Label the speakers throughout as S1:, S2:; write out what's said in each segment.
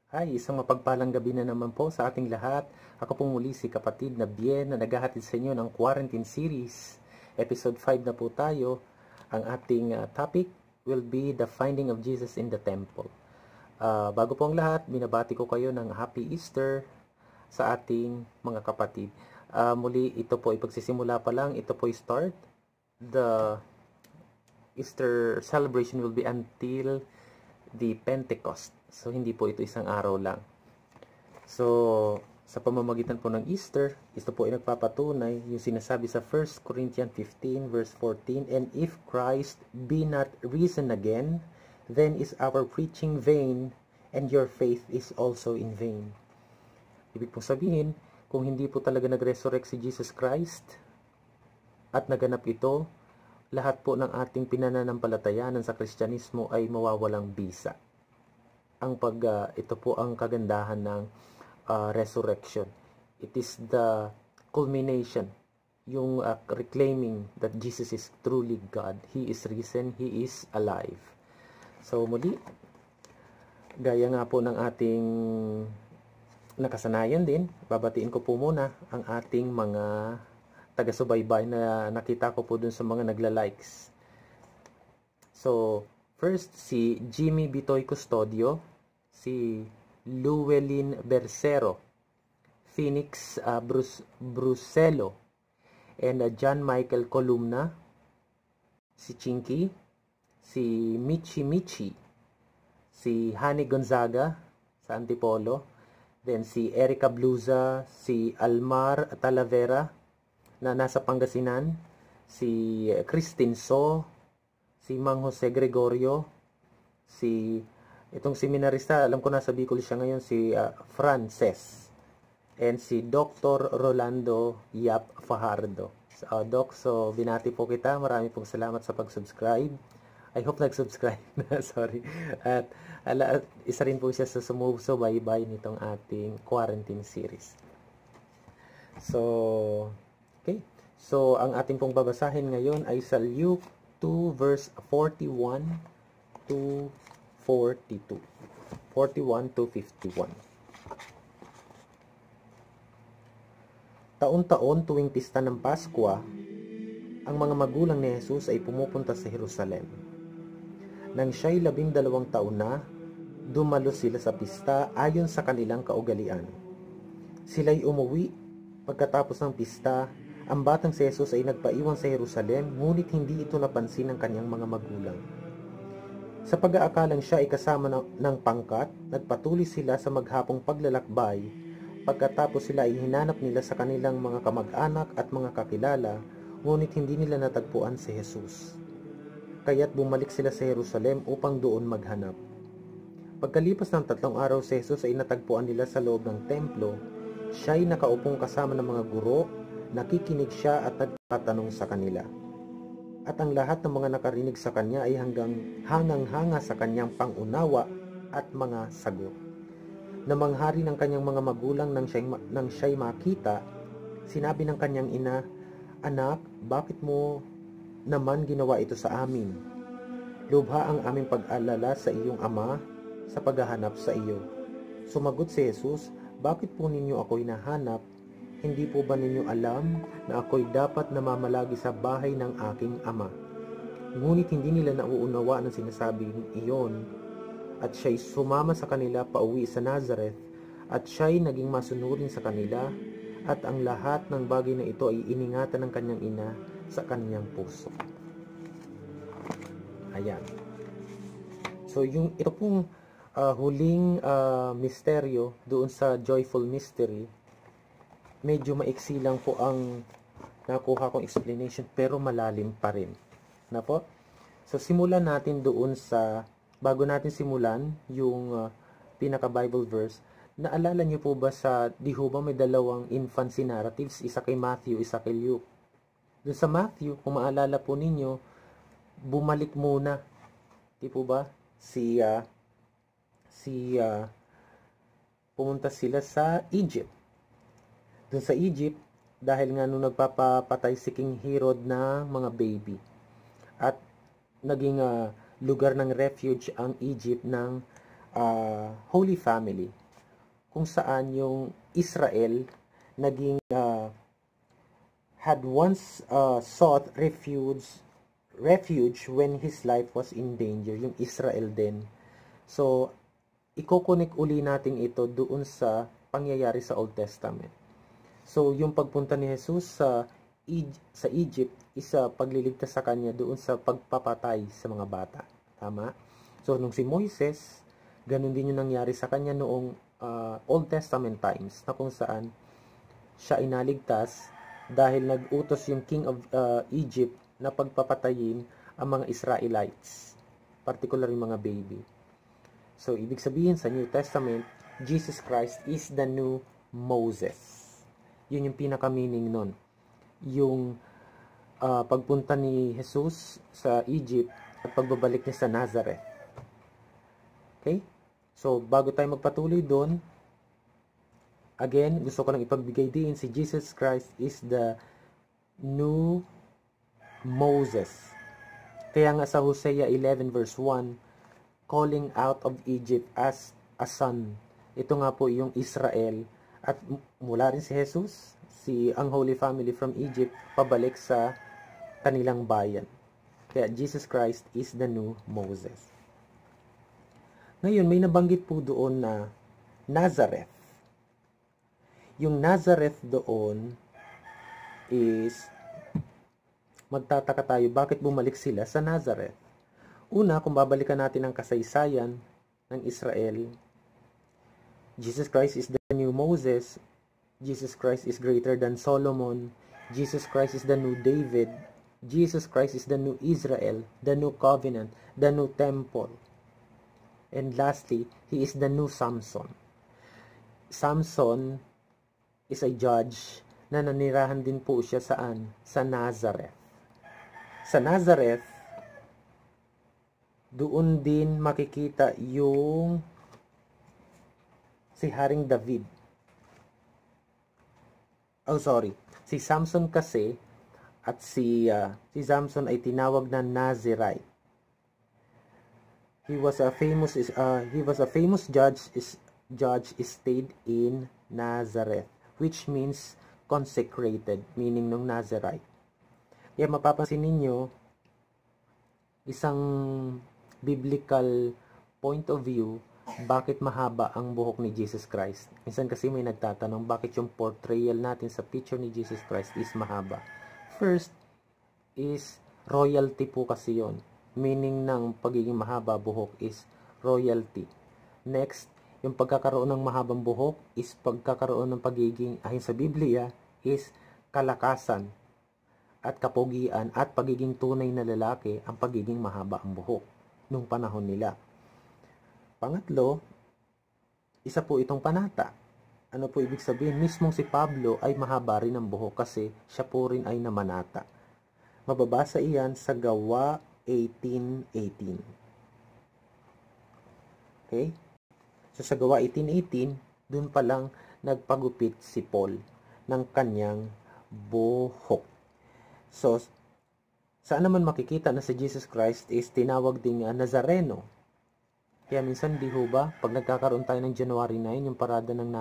S1: Ay, isang mapagpalang gabi na naman po sa ating lahat. Ako po muli si kapatid na Bien na naghahatid sa inyo ng Quarantine Series. Episode 5 na po tayo. Ang ating topic will be the finding of Jesus in the temple. Bago po ang lahat, binabati ko kayo ng Happy Easter sa ating mga kapatid. Muli, ito po ipagsisimula pa lang. Ito po start. The Easter celebration will be until the Pentecost. So, hindi po ito isang araw lang. So, sa pamamagitan po ng Easter, ito po ay nagpapatunay yung sinasabi sa 1 Corinthians 15 verse 14, "And if Christ be not risen again, then is our preaching vain, and your faith is also in vain." Ibig pong sabihin, kung hindi po talaga nag-resurrect si Jesus Christ at naganap ito, lahat po ng ating pinananampalatayanan sa Kristyanismo ay mawawalang bisa. Ito po ang kagandahan ng resurrection. It is the culmination, yung reclaiming that Jesus is truly God. He is risen, He is alive. So muli, gaya nga po ng ating nakasanayan din, babatiin ko po muna ang ating mga taga-subaybay na nakita ko po dun sa mga nagla-likes. So, first, si Jimmy Bitoy Custodio, si Llewellyn Bersero, Phoenix Bruselo, and John Michael Columna, si Chinky, si Michi, si Hani Gonzaga sa Antipolo, then si Erica Bluza, si Almar Talavera na nasa Pangasinan, si Christine So, si Mang Jose Gregorio, itong seminarista, alam ko nasa Bicol siya ngayon, si Frances, and si Dr. Rolando Yap Fajardo. Doc, so binati po kita, marami pong salamat sa pag-subscribe. I hope nag-subscribe na, sorry. At isa rin po siya sa sumusubaybay nitong ating quarantine series. So, okay. So, ang ating pong babasahin ngayon ay sa Luke 2 verse 41 to 42. 41 to 51. Taon-taon tuwing pista ng Paskwa, ang mga magulang ni Jesus ay pumupunta sa Jerusalem. Nang siya'y 12 taon na, dumalo sila sa pista ayon sa kanilang kaugalian. Sila'y umuwi. Pagkatapos ng pista, ang batang si Jesus ay nagpaiwan sa Jerusalem, ngunit hindi ito napansin ng kanyang mga magulang. Sa pag-aakalang siya ay kasama ng pangkat, nagpatuloy sila sa maghapong paglalakbay. Pagkatapos sila ay hinanap nila sa kanilang mga kamag-anak at mga kakilala, ngunit hindi nila natagpuan si Jesus. Kaya't bumalik sila sa Jerusalem upang doon maghanap. Pagkalipas ng 3 araw si Jesus ay natagpuan nila sa loob ng templo. Siya ay nakaupong kasama ng mga guro, nakikinig siya at nagtatanong sa kanila. At ang lahat ng mga nakarinig sa kanya ay hangang-hanga sa kanyang pangunawa at mga sagot. Namanghari ng kanyang mga magulang nang siya'y makita, sinabi ng kanyang ina, "Anak, bakit mo naman ginawa ito sa amin? Lubha ang aming pag-alala sa iyong ama sa paghahanap sa iyo." Sumagot si Jesus, "Bakit po ninyo ako'y nahanap? Hindi po ba ninyo alam na ako'y dapat namamalagi sa bahay ng aking ama?" Ngunit hindi nila nauunawa ng sinasabing iyon, at siya'y sumama sa kanila pauwi sa Nazareth, at siya'y naging masunurin sa kanila, at ang lahat ng bagay na ito ay iningatan ng kanyang ina sa kanyang puso. Ayan. So, ito pong huling misteryo doon sa joyful mystery, medyo maiksi lang po ang nakuha kong explanation, pero malalim pa rin. Na po? So, simulan natin doon bago natin simulan yung pinaka-Bible verse, naalala niyo po ba di ho ba may dalawang infancy narratives, isa kay Matthew, isa kay Luke? Doon sa Matthew, kung maalala po ninyo, bumalik muna. Di po ba? Pumunta sila sa Egypt. Doon sa Egypt, dahil nga nung nagpapatay si King Herod na mga baby. At naging lugar ng refuge ang Egypt ng Holy Family, kung saan yung Israel naging had once sought refuge when his life was in danger, yung Israel din. So, iko-connect uli natin ito doon sa pangyayari sa Old Testament. So, yung pagpunta ni Jesus sa Egypt is pagliligtas sa kanya doon sa pagpapatay sa mga bata. Tama? So, nung si Moises, ganun din yung nangyari sa kanya noong Old Testament times, na kung saan siya inaligtas dahil nag-utos yung King of Egypt na pagpapatayin ang mga Israelites, particularly mga baby. So, ibig sabihin sa New Testament, Jesus Christ is the new Moses. Yun yung pinaka-meaning nun. Yung pagpunta ni Jesus sa Egypt at pagbabalik niya sa Nazareth. Okay? So, bago tayo magpatuloy doon, again, gusto ko lang ipagbigay din si Jesus Christ is the new Moses. Kaya nga sa Hosea 11 verse 1, calling out of Egypt as a son. Ito nga po yung Israel. At mula rin si Jesus, ang Holy Family from Egypt, pabalik sa kanilang bayan. Kaya Jesus Christ is the new Moses. Ngayon, may nabanggit po doon na Nazareth. Yung Nazareth doon is, magtataka tayo, bakit bumalik sila sa Nazareth? Una, kung babalikan natin ang kasaysayan ng Israel, Jesus Christ is the new Moses, Jesus Christ is greater than Solomon, Jesus Christ is the new David, Jesus Christ is the new Israel, the new covenant, the new temple. And lastly, he is the new Samson. Samson is a judge na nanirahan din po siya saan? Sa Nazareth. Sa Nazareth, doon din makikita yung si Haring David. Si Samson kasi at si Samson ay tinawag na Nazirite. He was a famous judge stayed in Nazareth, which means consecrated, meaning ng Nazirite. Kaya mapapansin ninyo, isang biblical point of view, bakit mahaba ang buhok ni Jesus Christ. Minsan kasi may nagtatanong, bakit yung portrayal natin sa picture ni Jesus Christ is mahaba. First is royalty po kasi yon. Meaning ng pagiging mahaba buhok is royalty. Next, yung pagkakaroon ng mahabang buhok is pagkakaroon ng pagiging, ayon sa Biblia, is kalakasan at kapugian at pagiging tunay na lalaki ang pagiging mahaba ang buhok nung panahon nila. Pangatlo, isa po itong panata. Ano po ibig sabihin? Mismong si Pablo ay mahaba rin ang buhok kasi siya po rin ay namanata. Mababasa iyan sa Gawa 18:18. Okay? So sa Gawa 18:18, dun pa lang nagpagupit si Paul ng kanyang buhok. So, saan naman makikita na si Jesus Christ is tinawag ding Nazareno? Kaya minsan, di ho ba, pag nagkakaroon tayo ng January 9, yung parada ng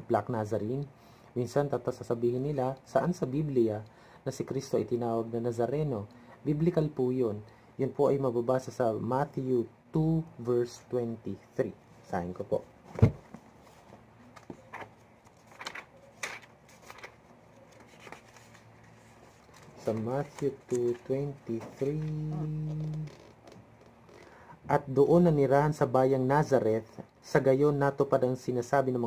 S1: Black Nazarene, minsan sasabihin nila, saan sa Biblia na si Kristo ay tinawag na Nazareno? Biblical po yun. Yun po ay mababasa sa Matthew 2 verse 23. Sahin ko po. Sa Matthew 2:23. At doon nanirahan sa bayang Nazareth, sa gayon natupad ang sinasabi ng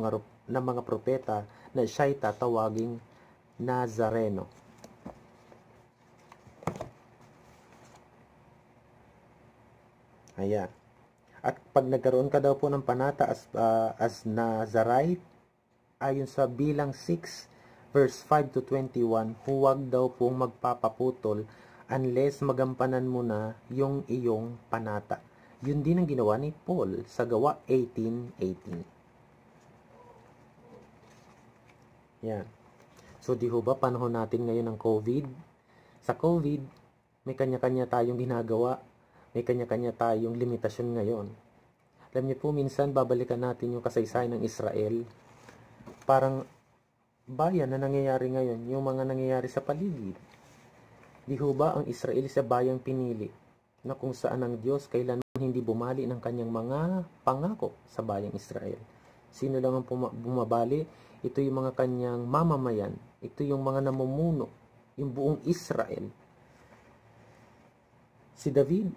S1: mga propeta na siya'y tatawaging Nazareno. Ayan. At pag nagkaroon ka daw po ng panata as Nazarite, ayon sa Bilang 6 verse 5 to 21, huwag daw pong magpapaputol unless magampanan mo na yung iyong panata. Yun din ang ginawa ni Paul sa Gawa 18:18. Yan. So, di ho ba panahon natin ngayon ng COVID? Sa COVID, may kanya-kanya tayong ginagawa. May kanya-kanya tayong limitasyon ngayon. Alam niyo po, minsan babalikan natin yung kasaysayan ng Israel. Parang bayan na nangyayari ngayon, yung mga nangyayari sa paligid. Di ho ba ang Israel sa bayang pinili na kung saan ang Diyos kailanman hindi bumali ng kanyang mga pangako sa bayang Israel? Sino lang ang bumabali? Ito yung mga kanyang mamamayan. Ito yung mga namumuno, yung buong Israel. Si David,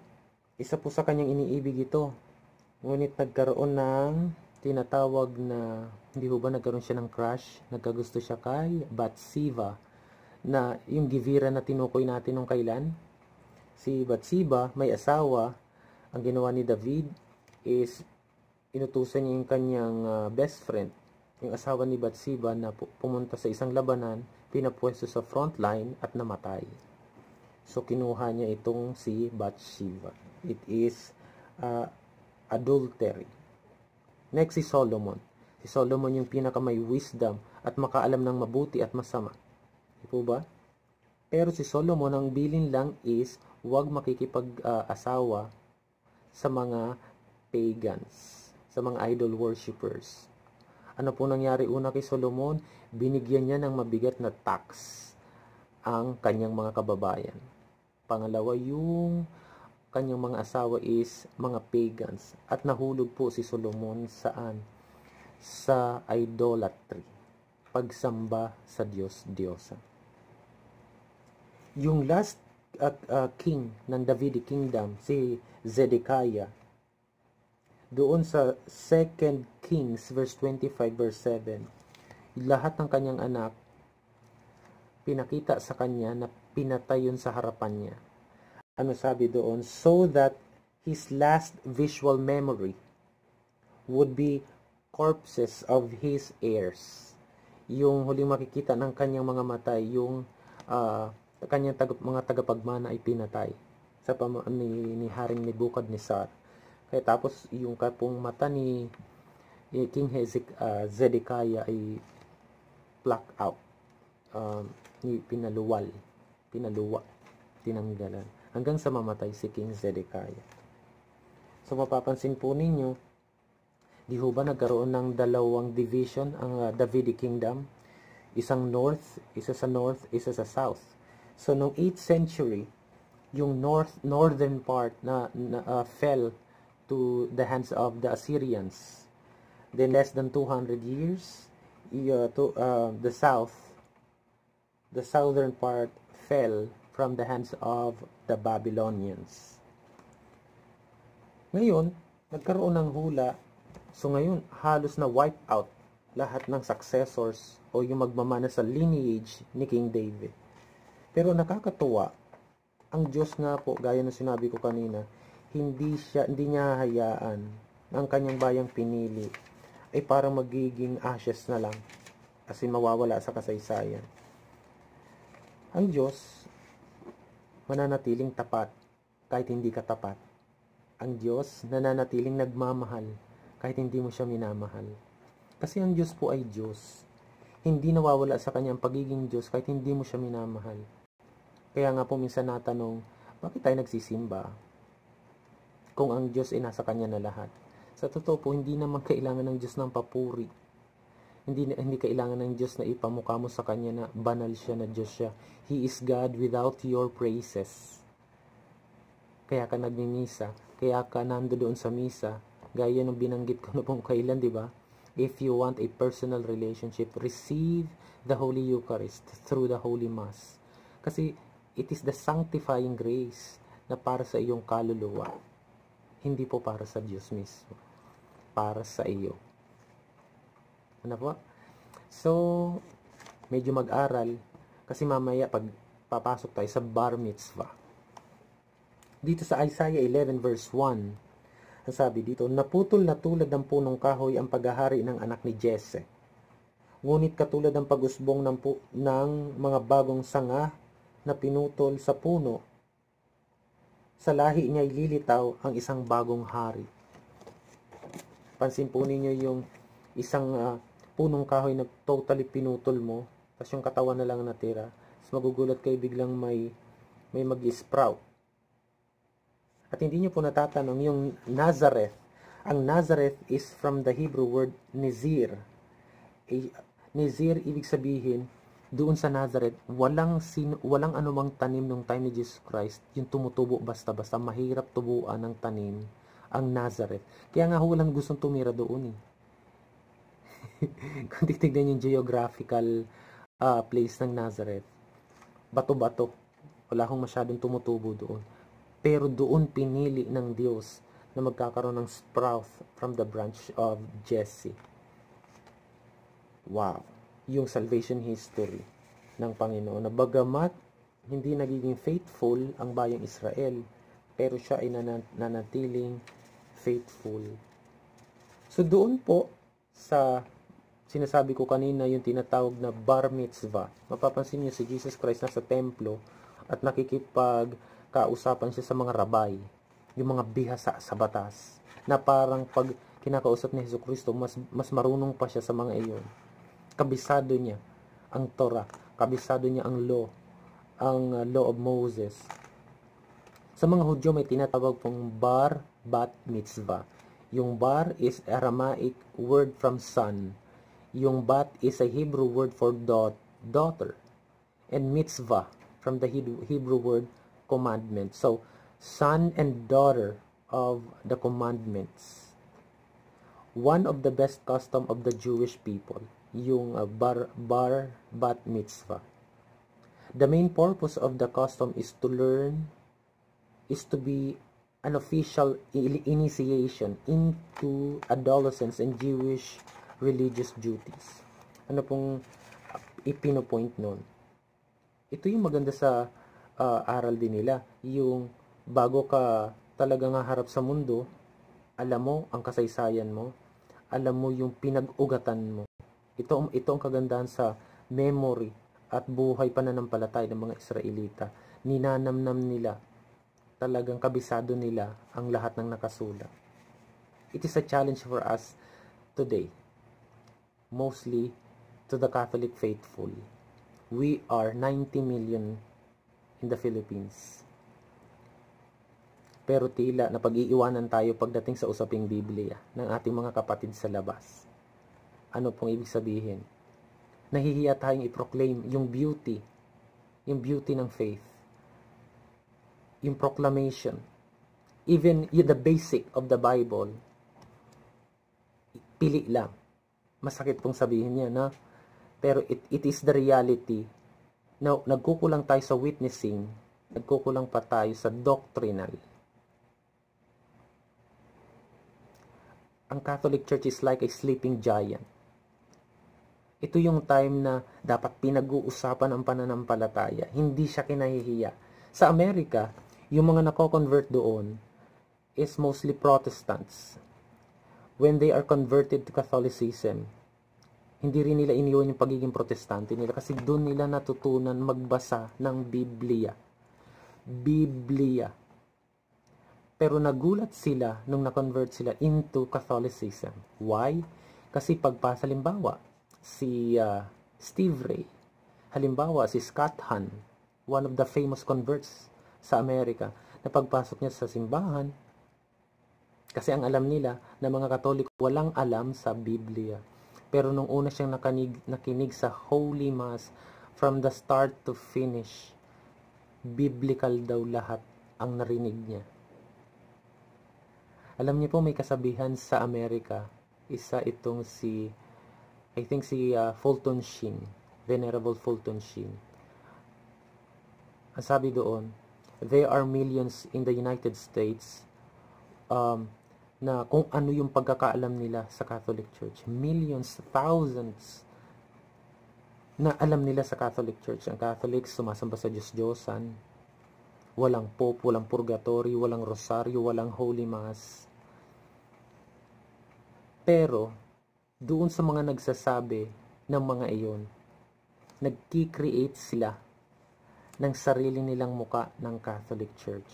S1: isa po sa kanyang iniibig ito. Ngunit nagkaroon ng tinatawag na, hindi ho ba nagkaroon siya ng crush? Nagkagusto siya kay Bathsheba, na yung givira na tinukoy natin nung kailan. Si Bathsheba, may asawa. Ang ginawa ni David is inutusan niya yung kanyang best friend, yung asawa ni Bathsheba, na pumunta sa isang labanan, pinapwesto sa front line at namatay. So kinuha niya itong si Bathsheba. It is adultery. Next si Solomon. Si Solomon yung pinaka may wisdom at makaalam ng mabuti at masama. Di po ba? Pero si Solomon, ang bilin lang is huwag makikipag-asawa sa mga pagans, sa mga idol worshippers. Ano po nangyari una kay Solomon? Binigyan niya ng mabigat na tax ang kanyang mga kababayan. Pangalawa, yung kanyang mga asawa is mga pagans. At nahulog po si Solomon saan? Sa idolatry. Pagsamba sa Diyos-Diyosa. Yung last king ng Davidic Kingdom, si Zedekiah, doon sa 2 Kings verse 25 verse 7, lahat ng kanyang anak pinakita sa kanya na pinatay yun sa harapan niya. Ano sabi doon? So that his last visual memory would be corpses of his heirs. Yung huling makikita ng kanyang mga matay, yung kanyang mga tagapagmana ay pinatay sa ni Haring Nebukadnezar. Kaya tapos yung kapong mata ni King Zedekiah ay pluck out, pinaluwa, tinanggalan, hanggang sa mamatay si King Zedekiah. So mapapansin po ninyo, di ho ba nagkaroon ng dalawang division ang Davidic Kingdom? Isang north, isa sa north, isa sa south. So noong 8th century, yung northern part na fell to the hands of the Assyrians. Then less than 200 years, the southern part fell from the hands of the Babylonians. Ngayon, nagkaroon ng hula. So ngayon, halos na wipe out lahat ng successors o yung magmamana sa lineage ni King David. Pero nakakatuwa, ang Diyos nga po, gaya na sinabi ko kanina, hindi niya hayaan ang kanyang bayang pinili ay parang magiging ashes na lang, as in mawawala sa kasaysayan. Ang Diyos mananatiling tapat kahit hindi ka tapat. Ang Diyos nananatiling nagmamahal kahit hindi mo siya minamahal. Kasi ang Diyos po ay Diyos. Hindi nawawala sa kanyang pagiging Diyos kahit hindi mo siya minamahal. Kaya nga po minsan natanong, bakit tayo nagsisimba kung ang Diyos ay nasa kanya na lahat? Sa totoo po, hindi naman kailangan ng Diyos ng papuri. Hindi kailangan ng Diyos na ipamukha mo sa kanya na banal siya, na Diyos siya. He is God without your praises. Kaya ka nagmimisa, kaya ka nandoon sa misa, gaya nung binanggit ko na pong kailan, di ba? If you want a personal relationship, receive the Holy Eucharist through the Holy Mass. Kasi it is the sanctifying grace na para sa iyong kaluluwa. Hindi po para sa Diyos mismo. Para sa iyo. Ano po? So, medyo mag-aral kasi mamaya pag papasok tayo sa bar mitzvah. Dito sa Isaiah 11 verse 1, ang sabi dito, naputol na tulad ng punong kahoy ang paghahari ng anak ni Jesse. Ngunit katulad ng pag-usbong ng mga bagong sanga na pinutol sa puno, sa lahi niya ililitaw ang isang bagong hari. Pansin po ninyo yung isang punong kahoy na totally pinutol mo, tapos yung katawan na lang natira. Tapos magugulat kayo biglang may mag-sprout. At hindi nyo po natatanong yung Nazareth Ang Nazareth is from the Hebrew word Nizir. Nizir, ibig sabihin, doon sa Nazareth, walang anumang tanim nung time ni Jesus Christ, yung tumutubo basta-basta, mahirap tubuan ng tanim, ang Nazareth. Kaya nga walang gustong tumira doon eh. Kung titignan yung geographical place ng Nazareth, bato-bato, wala akong masyadong tumutubo doon. Pero doon pinili ng Diyos na magkakaroon ng sprout from the branch of Jesse. Wow! Yung salvation history ng Panginoon. Na bagamat hindi nagiging faithful ang bayang Israel, pero siya ay nanatiling faithful. So doon po sa sinasabi ko kanina, yung tinatawag na bar mitzvah, mapapansin niyo si Jesus Christ nasa templo at nakikipagkausapan siya sa mga rabay, yung mga bihasa sa batas, na parang pag kinakausap ni Hesus Kristo, mas marunong pa siya sa mga iyon. Kabisado niya ang Torah, kabisado niya ang law of Moses. Sa mga Hudyo may tinatawag pong bar bat mitzvah. Yung bar is Aramaic word from son. Yung bat is a Hebrew word for daughter. And mitzvah from the Hebrew word commandment. So, son and daughter of the commandments. One of the best custom of the Jewish people, yung bar bat mitzvah. The main purpose of the custom is to be an official initiation into adolescence and Jewish religious duties. Ano pong ipinopoint nun? Ito yung maganda sa aral din nila. Yung bago ka talagang haharap sa mundo, alam mo ang kasaysayan mo, alam mo yung pinag-ugatan mo. Ito ang kagandahan sa memory at buhay pananampalataya ng mga Israelita. Ninanamnam nila, talagang kabisado nila ang lahat ng nakasulat. It is a challenge for us today, mostly to the Catholic faithful. We are 90 million in the Philippines. Pero tila na pag-iiwanan tayo pagdating sa usaping Biblia ng ating mga kapatid sa labas. Ano pong ibig sabihin? Nahihiya tayong i-proclaim yung beauty ng faith, yung proclamation, even the basic of the Bible, pili lang. Masakit pong sabihin niya, na pero it is the reality. Now, nagkukulang tayo sa witnessing, nagkukulang pa tayo sa doctrinal. Ang Catholic Church is like a sleeping giant. Ito yung time na dapat pinag-uusapan ang pananampalataya. Hindi siya kinahihiya. Sa Amerika, yung mga nako-convert doon is mostly Protestants. When they are converted to Catholicism, hindi rin nila iniwan yung pagiging protestante nila kasi doon nila natutunan magbasa ng Biblia. Pero nagulat sila nung na-convert sila into Catholicism. Why? Kasi pagpasa, halimbawa, si Steve Ray, halimbawa si Scott Hahn, one of the famous converts sa Amerika, na pagpasok niya sa simbahan, kasi ang alam nila na mga Katoliko walang alam sa Biblia. Pero nung una siyang nakinig sa Holy Mass, from the start to finish, biblical daw lahat ang narinig niya. Alam niyo po, may kasabihan sa Amerika, isa itong si Fulton Sheen, Venerable Fulton Sheen. Ang sabi doon, there are millions in the United States na kung ano yung pagkakaalam nila sa Catholic Church. Millions, thousands na alam nila sa Catholic Church. Ang Catholics sumasamba sa Diyos-Diyosan. Walang Pope, walang Purgatory, walang Rosaryo, walang Holy Mass. Pero, doon sa mga nagsasabi ng mga iyon, nagki-create sila ng sarili nilang muka ng Catholic Church.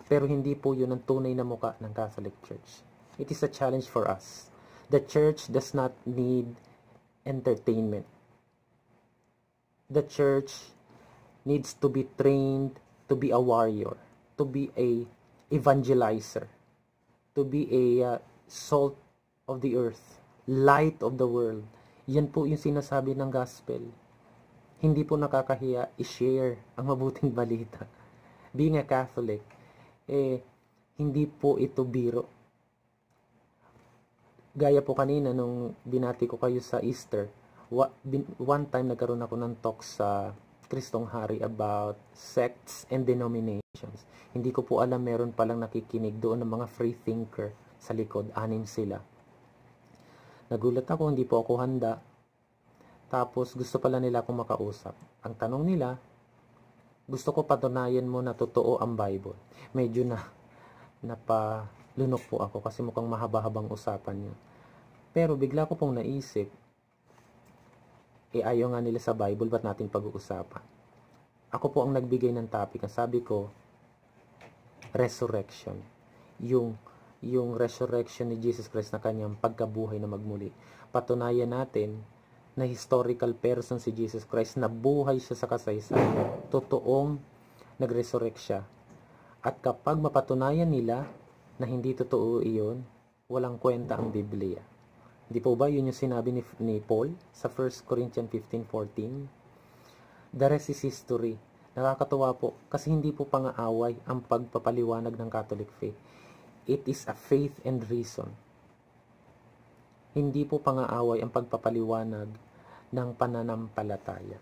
S1: Pero hindi po yun ang tunay na muka ng Catholic Church. It is a challenge for us. The Church does not need entertainment. The Church needs to be trained to be a warrior, to be a evangelizer, to be a salt of the earth, light of the world. Yan po yung sinasabi ng gospel. Hindi po nakakahiya i-share ang mabuting balita. Being a Catholic, hindi po ito biro. Gaya po kanina nung binati ko kayo sa Easter, one time nagkaroon ako ng talk sa Kristong Hari about sects and denominations. Hindi ko po alam meron palang nakikinig doon ng mga free thinker sa likod, 6 sila. Nagulat ako, hindi po ako handa. Tapos gusto pala nila akong makausap. Ang tanong nila, gusto ko patunayan mo na totoo ang Bible. Medyo napalunok po ako kasi mukhang mahaba-habang usapan niya. Pero bigla ko pong naisip, ayaw nga nila sa Bible, ba't natin pag-uusapan? Ako po ang nagbigay ng topic. Ang sabi ko, resurrection. Yung resurrection ni Jesus Christ na kanyang pagkabuhay na magmuli. Patunayan natin na historical person si Jesus Christ, na buhay siya sa kasaysayan. Totoong nag-resurrect siya. At kapag mapatunayan nila na hindi totoo iyon, walang kwenta ang Biblia. Di po ba yun yung sinabi ni Paul sa 1 Corinthians 15:14? The rest is history. Nakakatuwa po kasi hindi po pang-aaway ang pagpapaliwanag ng Catholic faith. It is a faith and reason. Hindi po pang-aaway ang pagpapaliwanag ng pananampalataya.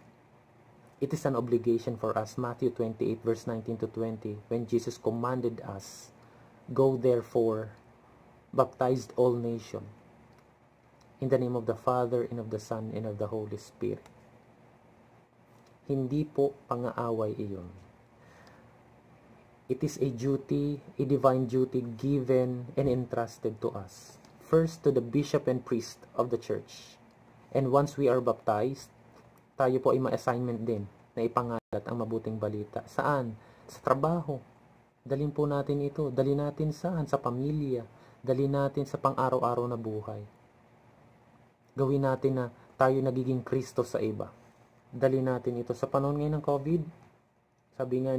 S1: It is an obligation for us. Matthew 28 verse 19 to 20, when Jesus commanded us, "Go therefore, baptize all nations, in the name of the Father, and of the Son, and of the Holy Spirit." Hindi po pang-aaway iyon. It is a duty, a divine duty given and entrusted to us. First, to the bishop and priest of the church. And once we are baptized, tayo po ay ma-assignment din na ipangalat ang mabuting balita. Saan? Sa trabaho. Dalhin po natin ito. Dalhin natin saan? Sa pamilya. Dalhin natin sa pang-araw-araw na buhay. Gawin natin na tayo nagiging Kristo sa iba. Dalhin natin ito. Sa panahon ngayon ng COVID, sabi nga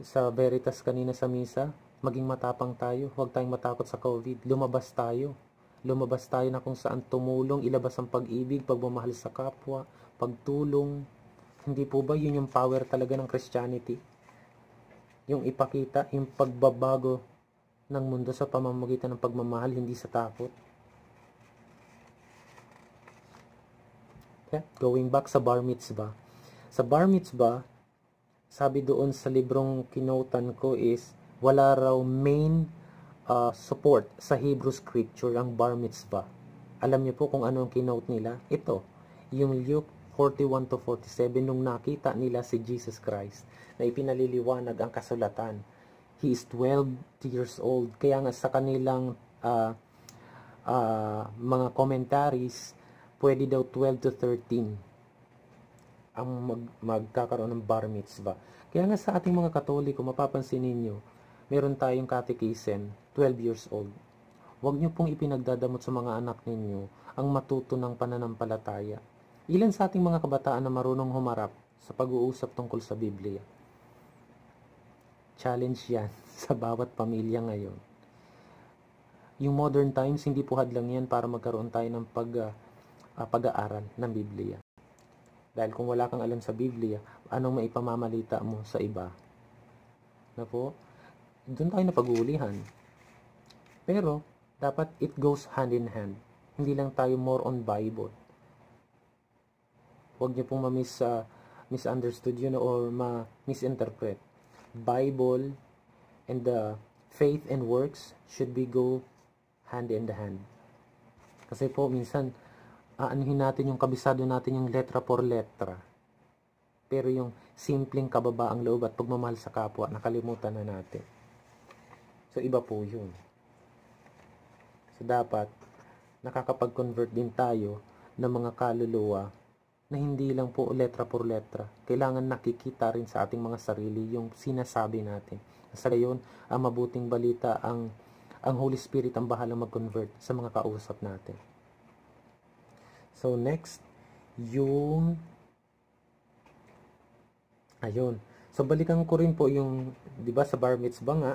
S1: sa Veritas kanina sa misa, maging matapang tayo. Huwag tayong matakot sa COVID. Lumabas tayo. Lumabas tayo na kung saan tumulong, ilabas ang pag-ibig, pagmamahal sa kapwa, pagtulong. Hindi po ba yun yung power talaga ng Christianity? Yung ipakita, yung pagbabago ng mundo sa pamamagitan ng pagmamahal, hindi sa takot. Yeah, going back sa bar mitzvah. Sa bar mitzvah, sabi doon sa librong kinotan ko is, wala raw main support sa Hebrew scripture ang bar mitzvah. Alam niyo po kung ano ang kinote nila? Ito, yung Luke 41 to 47, nung nakita nila si Jesus Christ, na ipinaliliwanag ang kasulatan. He is 12 years old. Kaya nga sa kanilang mga commentaries, pwede daw 12 to 13 ang magkakaroon ng bar mitzvah. Kaya nga sa ating mga Katoliko, mapapansin ninyo, meron tayong catechism, 12 years old. Huwag nyo pong ipinagdadamot sa mga anak ninyo ang matuto ng pananampalataya. Ilan sa ating mga kabataan na marunong humarap sa pag-uusap tungkol sa Biblia? Challenge yan sa bawat pamilya ngayon. Yung modern times, hindi po hadlang yan para magkaroon tayo ng pag-aaral ng Biblia. Dahil kung wala kang alam sa Biblia, anong maipamamalita mo sa iba? Na po, doon tayo napag-uulihan. Pero, dapat it goes hand in hand. Hindi lang tayo more on Bible. Huwag niyo pong misunderstood yun or ma-misinterpret. Bible and the faith and works should be go hand in hand. Kasi po, minsan, aanuhin natin yung kabisado natin yung letra por letra. Pero yung simpleng kababaang loob at pagmamahal sa kapwa, nakalimutan na natin. So, iba po yun. So, dapat, nakakapag-convert din tayo ng mga kaluluwa na hindi lang po letra por letra. Kailangan nakikita rin sa ating mga sarili yung sinasabi natin. Sa gayon, ang mabuting balita, ang Holy Spirit ang bahalang mag-convert sa mga kausap natin. So, next, ayun. So, balikan ko rin po yung, di ba sa bar mitzvah nga,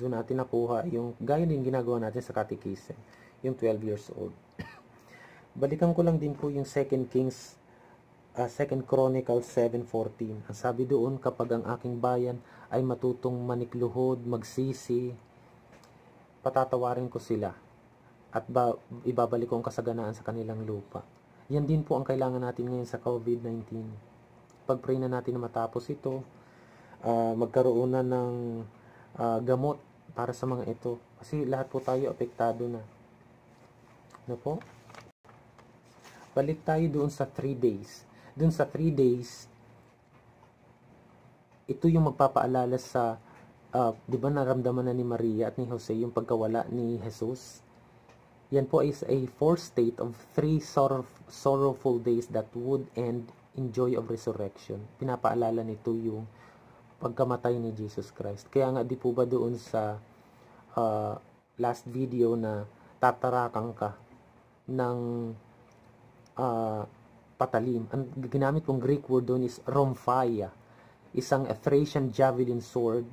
S1: Doon natin nakuha yung gaya din ginagawa natin sa catechism, yung 12 years old. Balikan ko lang din po yung 2 Kings, 2 Chronicles 7:14. Ang sabi doon, kapag ang aking bayan ay matutong manikluhod, magsisi, patatawarin ko sila at ibabalik ko ang kasaganaan sa kanilang lupa. Yan din po ang kailangan natin ngayon sa COVID-19. Pag-pray na natin na matapos ito, magkaroon na ng gamot para sa mga ito. Kasi lahat po tayo apektado na. Ano po? Balik tayo doon sa 3 days. Doon sa 3 days, ito yung magpapaalala sa, di ba naramdaman na ni Maria at ni Jose yung pagkawala ni Jesus? Yan po is a fourth state of 3 sorrowful days that would end in joy of resurrection. Pinapaalala nito yung pagkamatay ni Jesus Christ. Kaya nga di po ba doon sa last video na tatarakan ka ng patalim. Ang ginamit kong Greek word doon is rhomphaia. Isang Thracian javelin sword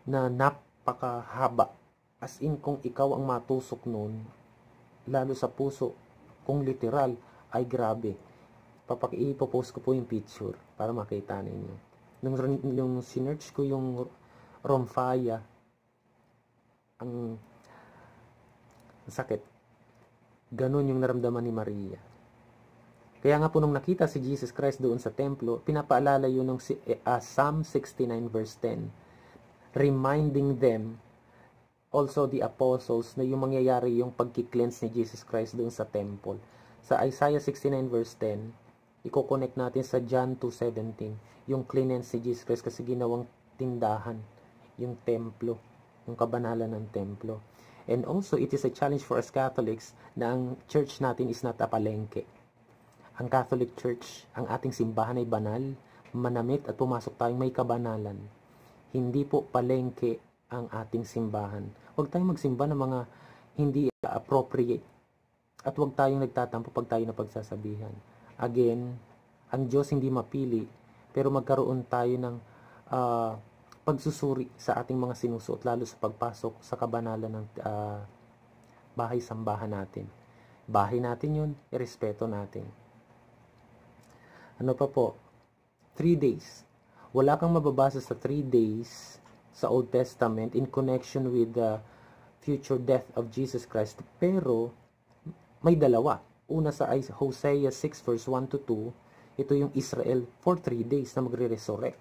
S1: na napakahaba. As in, kung ikaw ang matusok noon, lalo sa puso, kung literal, ay grabe. Ipopost ko po yung picture para makita ninyo. Nung sinearch ko yung rhomphaia, ang sakit. Ganon yung naramdaman ni Maria. Kaya nga po nung nakita si Jesus Christ doon sa templo, pinapaalala yun ng Psalm 69 verse 10. Reminding them, also the apostles, na yung mangyayari yung pagki-cleanse ni Jesus Christ doon sa temple. Sa Isaiah 69 verse 10, i-connect natin sa John 2:17, yung cleanse ni Jesus Christ kasi ginawang tindahan, yung templo, yung kabanalan ng templo. And also, it is a challenge for us Catholics na ang church natin is not a palengke. Ang Catholic Church, ang ating simbahan ay banal, manamit at pumasok tayong may kabanalan. Hindi po palengke ang ating simbahan. Huwag tayong magsimba ng mga hindi appropriate. At huwag tayong nagtatampo pag tayo napagsasabihan. Again, ang Diyos hindi mapili, pero magkaroon tayo ng pagsusuri sa ating mga sinusuot, lalo sa pagpasok sa kabanalan ng bahay-sambahan natin. Bahay natin yun, irespeto natin. Ano pa po? 3 days. Wala kang mababasa sa 3 days sa Old Testament in connection with the future death of Jesus Christ. Pero, may dalawa. Una sa Hosea 6 verse 1 to 2, ito yung Israel for 3 days na magre-resurrect.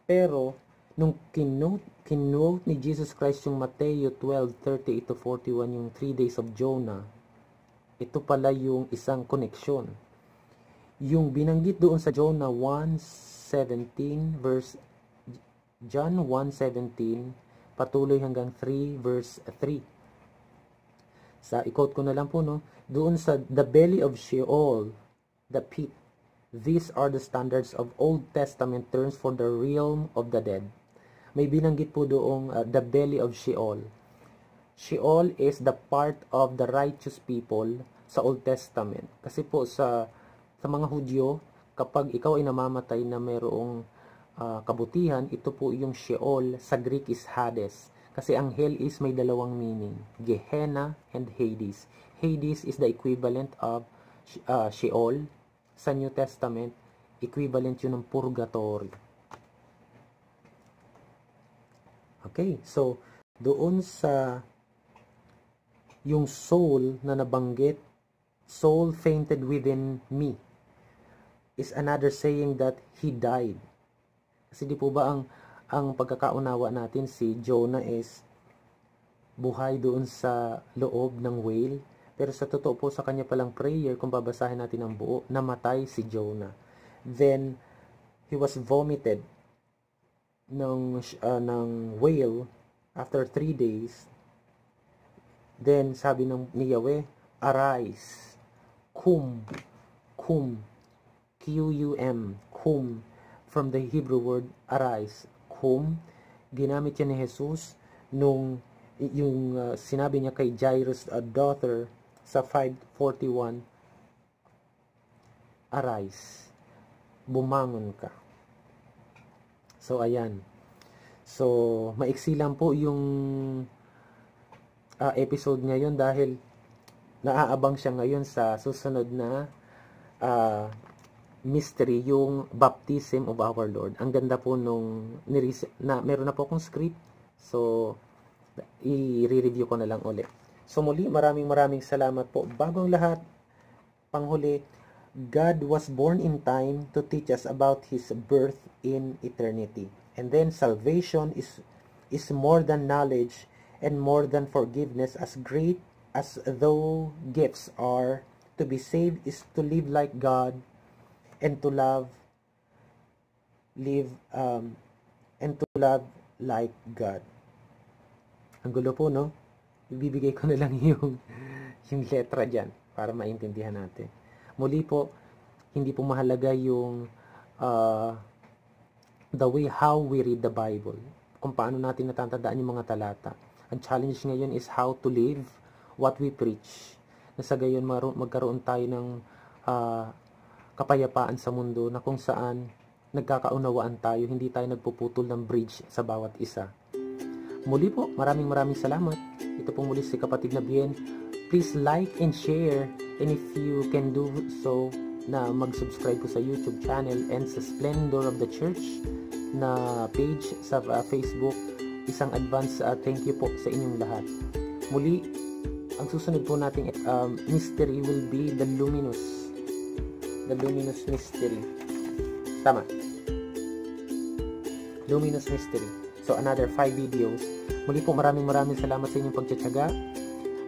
S1: Pero, nung kinote ni Jesus Christ yung Mateo 12:38 to 41, yung 3 days of Jonah, ito pala yung isang connection. Yung binanggit doon sa Jonah 1:17 verse John 1:17 patuloy hanggang 3 verse 3. I-quote ko na lang po, no? Doon sa the belly of Sheol, the pit. These are the standards of Old Testament terms for the realm of the dead. May binanggit po doong the belly of Sheol. Sheol is the part of the righteous people sa Old Testament. Kasi po sa mga Hudyo, kapag ikaw ay namamatay na mayroong kabutihan, ito po yung Sheol, sa Greek is Hades. Kasi ang hell is may dalawang meaning, Gehenna and Hades. Hades is the equivalent of Sheol. Sa New Testament, equivalent yun ng purgatory. Okay, so doon sa yung soul na nabanggit, soul fainted within me, is another saying that he died. Kasi di po ba ang pagkakaunawa natin, si Jonah is buhay doon sa loob ng whale, pero sa totoo po sa kanya palang prayer, kung babasahin natin ang buo, namatay si Jonah. Then he was vomited ng whale after 3 days. Then sabi ni Yahweh, arise, kum, Q-U-M, kum, from the Hebrew word arise, kum. Ginamit yan ni Jesus nung yung sinabi niya kay Jairus' daughter sa 5:41, arise, bumangon ka. So ayan. So, maiksi lang po yung episode ngayon dahil naaabang siya ngayon sa susunod na mystery, yung baptism of our Lord. Ang ganda po nung meron na po akong script. So, i-review ko na lang ulit. So, muli, maraming salamat po. Bago ang lahat, panghuli, God was born in time to teach us about His birth in eternity. And then, salvation is more than knowledge and more than forgiveness. As great as though gifts are, to be saved is to live like God and to love like God. Ang gulo po, no? Ibibigay ko na lang yung letra dyan para maintindihan natin. Muli po, hindi po mahalaga yung the way how we read the Bible. Kung paano natin natatandaan yung mga talata. Ang challenge ngayon is how to live what we preach. Na sa gayon magkaroon tayo ng kapayapaan sa mundo na kung saan nagkakaunawaan tayo, hindi tayo nagpuputol ng bridge sa bawat isa. Muli po, maraming salamat. Ito pong muli si Kapatid na Bien. Please like and share, and if you can do so, na mag-subscribe po sa YouTube channel and sa Splendor of the Church na page sa Facebook. Isang advance thank you po sa inyong lahat. Muli, ang susunod po nating mystery will be the luminous mystery. Tama. Luminous mystery. So, another 5 videos. Muli po, maraming salamat sa inyong pagtsatsaga.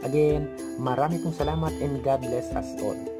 S1: Again, marami pong salamat and God bless us all.